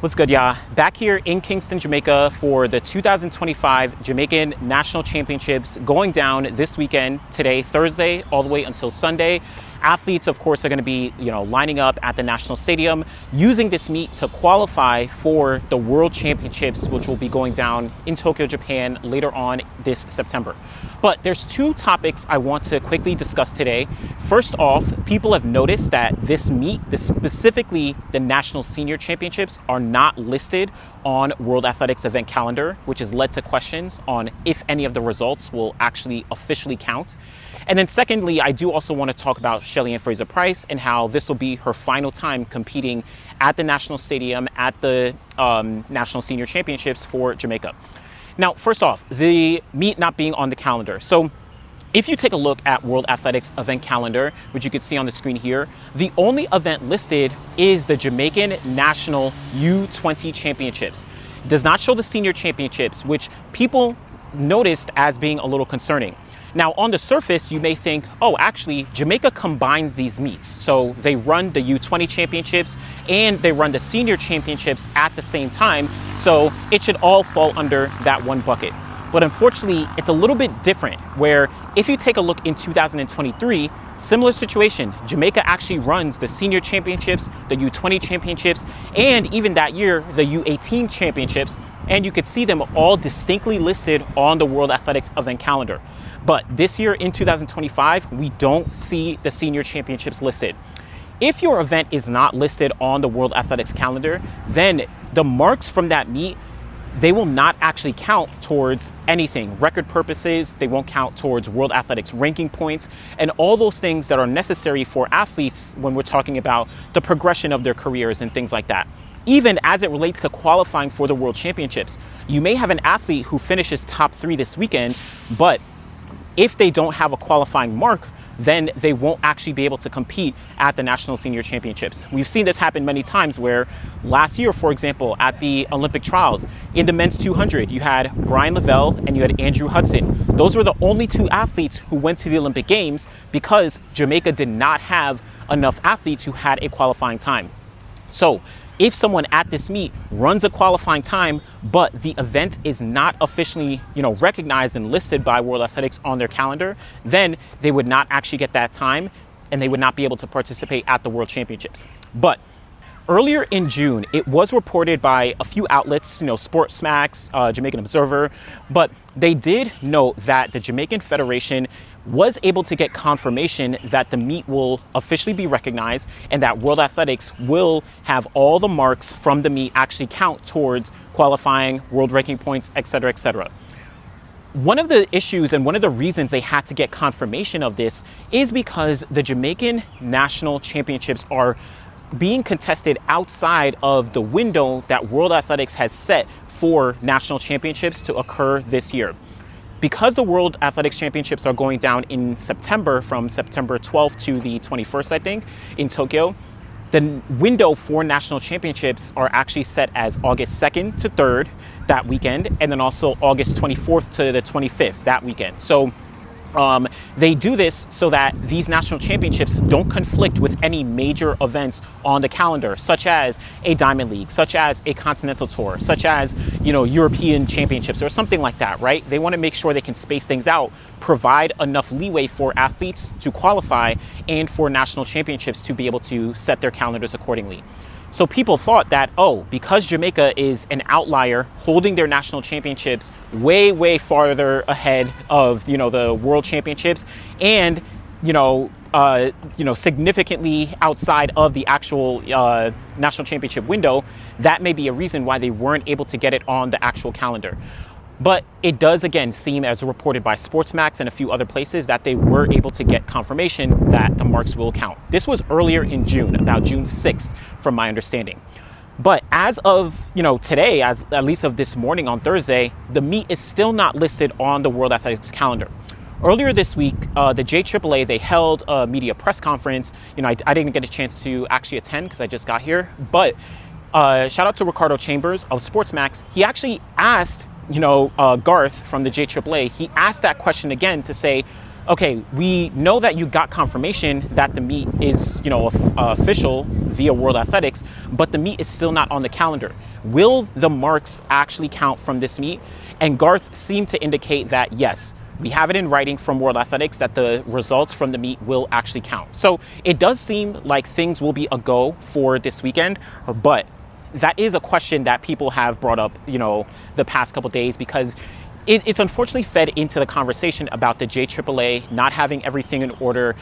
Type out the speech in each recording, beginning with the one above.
What's good, y'all? Back here in Kingston, Jamaica for the 2025 Jamaican National Championships going down this weekend, today, Thursday, all the way until Sunday. Athletes, of course, are going to be, lining up at the National Stadium using this meet to qualify for the World Championships, which will be going down in Tokyo, Japan later on this September. But there's two topics I want to quickly discuss today. First off, people have noticed that this meet, specifically the National Senior Championships, are not listed on World Athletics event calendar, which has led to questions on if any of the results will actually officially count. And then secondly, I do also want to talk about Shelly-Ann Fraser-Pryce and how this will be her final time competing at the National Stadium at the National Senior Championships for Jamaica. Now, first off, the meet not being on the calendar. So if you take a look at World Athletics event calendar, which you can see on the screen here, the only event listed is the Jamaican National U20 Championships. It does not show the Senior Championships, which people noticed as being a little concerning. Now, on the surface, you may think, oh, actually, Jamaica combines these meets. So they run the U20 championships and they run the senior championships at the same time. So it should all fall under that one bucket. But unfortunately, it's a little bit different, where if you take a look in 2023, similar situation, Jamaica actually runs the senior championships, the U20 championships, and even that year, the U18 championships. And you could see them all distinctly listed on the World Athletics event calendar. But this year in 2025, we don't see the senior championships listed. If your event is not listed on the World Athletics calendar, then the marks from that meet, they will not actually count towards anything. Record purposes, they won't count towards World Athletics ranking points and all those things that are necessary for athletes when we're talking about the progression of their careers and things like that. Even as it relates to qualifying for the World Championships, you may have an athlete who finishes top 3 this weekend, but if they don't have a qualifying mark, then they won't actually be able to compete at the National Senior Championships. We've seen this happen many times where last year, for example, at the Olympic trials, in the men's 200, you had Brian Lavelle and you had Andrew Hudson. Those were the only 2 athletes who went to the Olympic Games because Jamaica did not have enough athletes who had a qualifying time. So if someone at this meet runs a qualifying time, but the event is not officially, recognized and listed by World Athletics on their calendar, then they would not actually get that time and they would not be able to participate at the World Championships. But earlier in June, it was reported by a few outlets, Sportsmax, Jamaican Observer, but they did note that the Jamaican Federation was able to get confirmation that the meet will officially be recognized and that World Athletics will have all the marks from the meet actually count towards qualifying, world ranking points, etc., etc. One of the issues and one of the reasons they had to get confirmation of this is because the Jamaican National Championships are being contested outside of the window that World Athletics has set for national championships to occur this year. Because the World Athletics Championships are going down in September, from September 12th to the 21st, I think, in Tokyo, the window for national championships are actually set as August 2nd to 3rd that weekend, and then also August 24th to the 25th that weekend. So they do this so that these national championships don't conflict with any major events on the calendar, such as a Diamond League, such as a Continental Tour, such as, European championships or something like that, right? They want to make sure they can space things out, provide enough leeway for athletes to qualify and for national championships to be able to set their calendars accordingly. So people thought that, because Jamaica is an outlier holding their national championships way, way farther ahead of, the World Championships and, significantly outside of the actual national championship window, that may be a reason why they weren't able to get it on the actual calendar. But it does, again, seem, as reported by Sportsmax and a few other places, that they were able to get confirmation that the marks will count. This was earlier in June, about June 6th, from my understanding. But as of, today, as at least of this morning on Thursday, the meet is still not listed on the World Athletics calendar. Earlier this week, the JAAA, they held a media press conference. I didn't get a chance to actually attend because I just got here. But shout out to Ricardo Chambers of Sportsmax. He actually asked Garth from the JAAA, he asked that question again to say, okay, we know that you got confirmation that the meet is, official via World Athletics, but the meet is still not on the calendar. Will the marks actually count from this meet? And Garth seemed to indicate that yes, we have it in writing from World Athletics that the results from the meet will actually count. So it does seem like things will be a go for this weekend, but that is a question that people have brought up, the past couple days, because it's unfortunately fed into the conversation about the JAAA not having everything in order,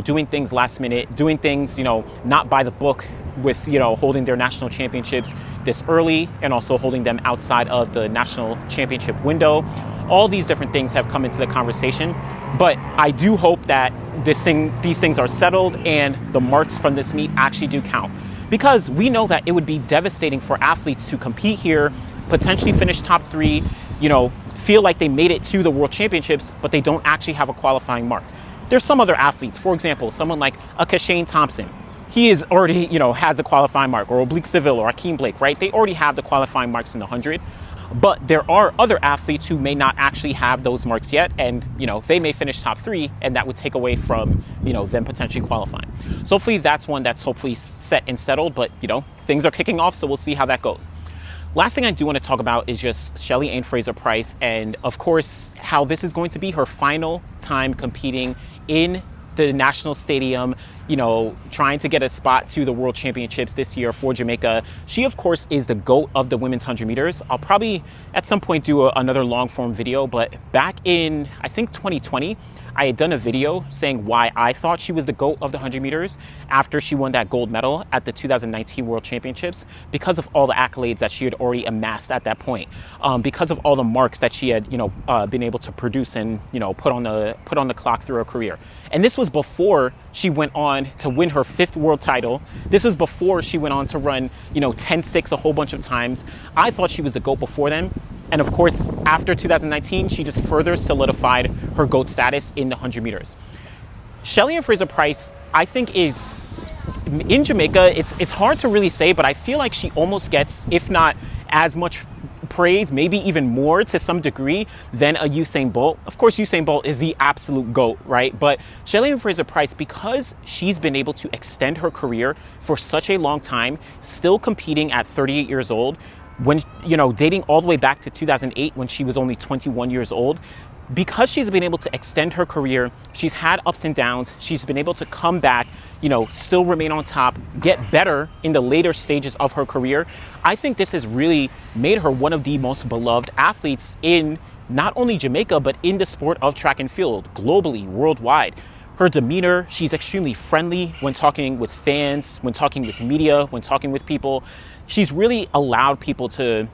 doing things last minute, doing things, not by the book with, holding their national championships this early and also holding them outside of the national championship window. All these different things have come into the conversation, but I do hope that these things are settled and the marks from this meet actually do count, because we know that it would be devastating for athletes to compete here, potentially finish top 3, feel like they made it to the World Championships, but they don't actually have a qualifying mark. There's some other athletes, for example, someone like a Kashane Thompson. He is already, has the qualifying mark, or Oblique Seville or Akeem Blake, right? They already have the qualifying marks in the 100. But there are other athletes who may not actually have those marks yet, and they may finish top 3, and that would take away from them potentially qualifying. So hopefully that's one that's hopefully set and settled, but things are kicking off, so we'll see how that goes. Last thing I do want to talk about is just Shelly-Ann Fraser-Pryce, and of course how this is going to be her final time competing in the national stadium, trying to get a spot to the World Championships this year for Jamaica. She, of course, is the GOAT of the women's 100 meters. I'll probably at some point do another long form video, but back in, I think 2020, I had done a video saying why I thought she was the GOAT of the 100 meters after she won that gold medal at the 2019 World Championships, because of all the accolades that she had already amassed at that point, because of all the marks that she had, been able to produce and, put on the clock through her career. And this was before she went on to win her 5th world title. This was before she went on to run, 10.6 a whole bunch of times. I thought she was the GOAT before then. And of course, after 2019, she just further solidified her GOAT status in the 100 meters. Shelly-Ann Fraser-Pryce, I think, is in Jamaica. It's hard to really say, but I feel like she almost gets, if not as much praise, maybe even more to some degree, than a Usain Bolt. Of course, Usain Bolt is the absolute GOAT, right? But Shelly-Ann Fraser-Pryce, because she's been able to extend her career for such a long time, still competing at 38 years old, when, dating all the way back to 2008 when she was only 21 years old, because she's been able to extend her career, she's had ups and downs, she's been able to come back, still remain on top, get better in the later stages of her career. I think this has really made her one of the most beloved athletes in not only Jamaica, but in the sport of track and field, globally, worldwide. Her demeanor, she's extremely friendly when talking with fans, when talking with media, when talking with people. She's really allowed people to,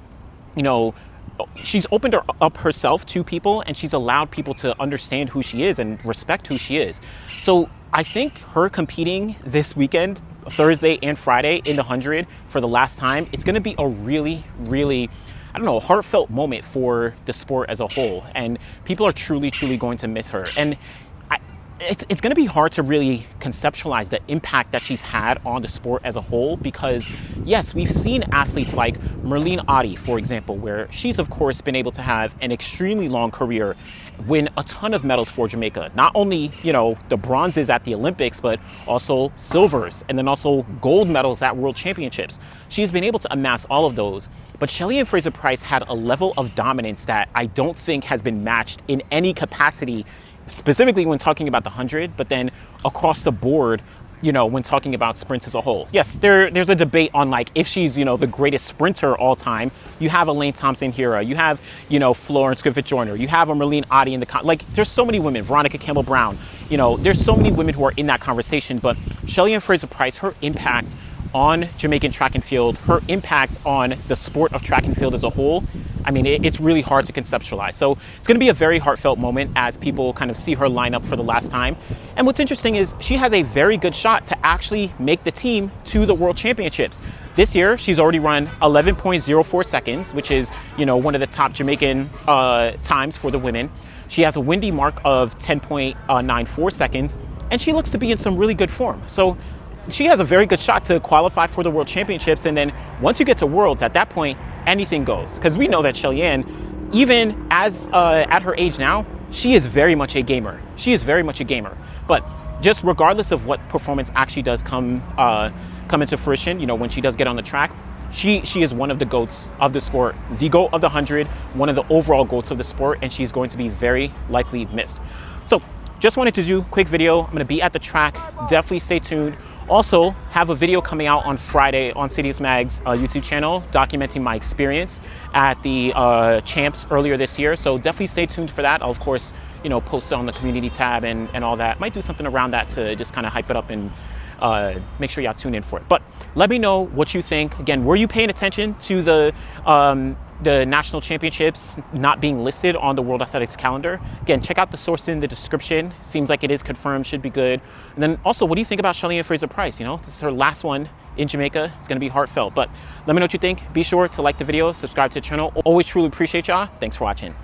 she's opened up herself to people, and she's allowed people to understand who she is and respect who she is. So I think her competing this weekend, Thursday and Friday in the 100 for the last time, it's going to be a really, really, heartfelt moment for the sport as a whole. And people are truly, truly going to miss her. And it's going to be hard to really conceptualize the impact that she's had on the sport as a whole, because yes, we've seen athletes like Merlene Ottey, for example, where she's of course been able to have an extremely long career, win a ton of medals for Jamaica, not only the bronzes at the Olympics, but also silvers, and then also gold medals at World Championships. She's been able to amass all of those. But Shelly-Ann Fraser-Pryce had a level of dominance that I don't think has been matched in any capacity, specifically when talking about the 100, but then across the board, when talking about sprints as a whole. Yes, there's a debate on if she's, the greatest sprinter all time. You have Elaine Thompson-Herah, you have, Florence Griffith-Joyner, you have a Merlene Ottey in the, there's so many women, Veronica Campbell-Brown, there's so many women who are in that conversation, but Shelly-Ann Fraser-Pryce, her impact on Jamaican track and field, her impact on the sport of track and field as a whole, it's really hard to conceptualize. So it's going to be a very heartfelt moment as people kind of see her line up for the last time. And what's interesting is she has a very good shot to actually make the team to the World Championships. This year, she's already run 11.04 seconds, which is, one of the top Jamaican times for the women. She has a windy mark of 10.94 seconds, and she looks to be in some really good form. So she has a very good shot to qualify for the World Championships. And then once you get to Worlds, at that point, anything goes. Because we know that Shelly-Ann, even as at her age now, she is very much a gamer. She is very much a gamer. But just regardless of what performance actually does come into fruition, you know, when she does get on the track, she is one of the GOATs of the sport, the GOAT of the 100, one of the overall GOATs of the sport, and she's going to be very likely missed. So just wanted to do a quick video. I'm gonna be at the track, definitely stay tuned. Also have a video coming out on Friday on Citius Mag's YouTube channel documenting my experience at the champs earlier this year. So definitely stay tuned for that. I'll of course, you know, post it on the community tab and all that. Might do something around that to just kind of hype it up and make sure y'all tune in for it. But let me know what you think. Again, were you paying attention to the national championships not being listed on the World Athletics calendar? Again, check out the source in the description. Seems like it is confirmed, should be good. And then also, what do you think about Shelly-Ann Fraser-Pryce? You know, this is her last one in Jamaica. It's gonna be heartfelt, but let me know what you think. Be sure to like the video, subscribe to the channel. Always truly appreciate y'all. Thanks for watching.